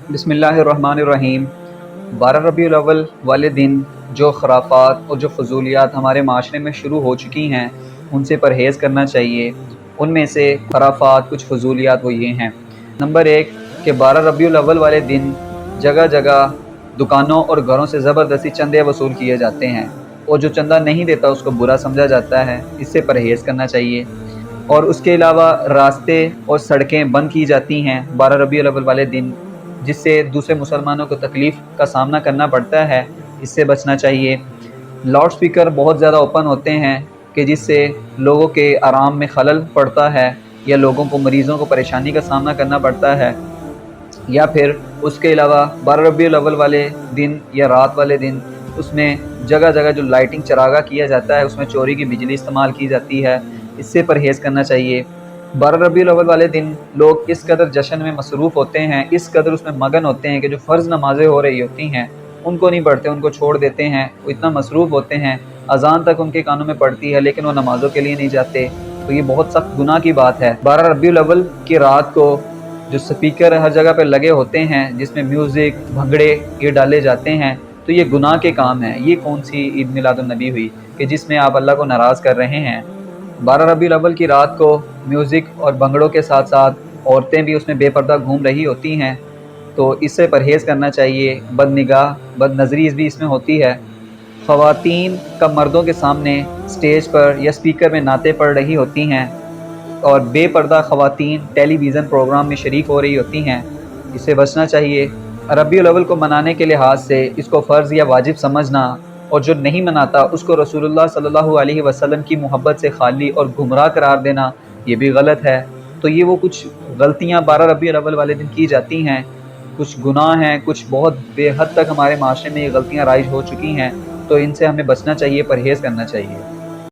بسم اللہ الرحمن الرحیم۔ 12 ربیع الاول والے دن جو خرافات اور جو فضولیات ہمارے معاشرے میں شروع ہو چکی ہیں ان سے پرہیز کرنا چاہیے۔ ان میں سے خرافات کچھ فضولیات وہ یہ ہیں۔ نمبر 1 کہ 12 ربیع الاول والے دن جگہ جگہ دکانوں اور گھروں سے زبردستی چندے وصول کیے جاتے ہیں، اور جو چندہ نہیں دیتا اس کو برا سمجھا جاتا ہے، اس سے پرہیز کرنا چاہیے۔ اور اس کے علاوہ راستے اور سڑکیں بند کی جاتی ہیں 12 ربیع الاول والے دن، جس سے دوسرے مسلمانوں کو تکلیف کا سامنا کرنا پڑتا ہے، اس سے بچنا چاہیے۔ لاؤڈ سپیکر بہت زیادہ اوپن ہوتے ہیں کہ جس سے لوگوں کے آرام میں خلل پڑتا ہے، یا لوگوں کو مریضوں کو پریشانی کا سامنا کرنا پڑتا ہے۔ یا پھر اس کے علاوہ 12 ربیع الاول والے دن یا رات والے دن اس میں جگہ جگہ جو لائٹنگ چراغاں کیا جاتا ہے اس میں چوری کی بجلی استعمال کی جاتی ہے، اس سے پرہیز کرنا چاہیے۔ 12 ربیع الاول والے دن لوگ اس قدر جشن میں مصروف ہوتے ہیں، اس قدر اس میں مگن ہوتے ہیں کہ جو فرض نمازیں ہو رہی ہوتی ہیں ان کو نہیں پڑھتے، ان کو چھوڑ دیتے ہیں۔ وہ اتنا مصروف ہوتے ہیں، اذان تک ان کے کانوں میں پڑتی ہے لیکن وہ نمازوں کے لیے نہیں جاتے، تو یہ بہت سخت گناہ کی بات ہے۔ 12 ربیع الاول کی رات کو جو سپیکر ہر جگہ پہ لگے ہوتے ہیں جس میں میوزک بھنگڑے یہ ڈالے جاتے ہیں، تو یہ گناہ کے کام ہیں۔ یہ کون سی عید میلاد النبی ہوئی کہ جس میں آپ اللہ کو ناراض کر رہے ہیں؟ 12 ربیع الاول کی رات کو میوزک اور بھنگڑوں کے ساتھ ساتھ عورتیں بھی اس میں بے پردہ گھوم رہی ہوتی ہیں، تو اس سے پرہیز کرنا چاہیے۔ بد نگاہ بد نظری بھی اس میں ہوتی ہے۔ خواتین کا مردوں کے سامنے سٹیج پر یا سپیکر میں نعتیں پڑھ رہی ہوتی ہیں، اور بے پردہ خواتین ٹیلی ویژن پروگرام میں شریک ہو رہی ہوتی ہیں، اس سے بچنا چاہیے۔ ربیع الاول کو منانے کے لحاظ سے اس کو فرض یا واجب سمجھنا، اور جو نہیں مناتا اس کو رسول اللہ صلی اللہ علیہ وسلم کی محبت سے خالی اور گمراہ قرار دینا، یہ بھی غلط ہے۔ تو یہ وہ کچھ غلطیاں 12 ربیع الاول والے دن کی جاتی ہیں، کچھ گناہ ہیں، کچھ بہت بے حد تک ہمارے معاشرے میں یہ غلطیاں رائج ہو چکی ہیں، تو ان سے ہمیں بچنا چاہیے، پرہیز کرنا چاہیے۔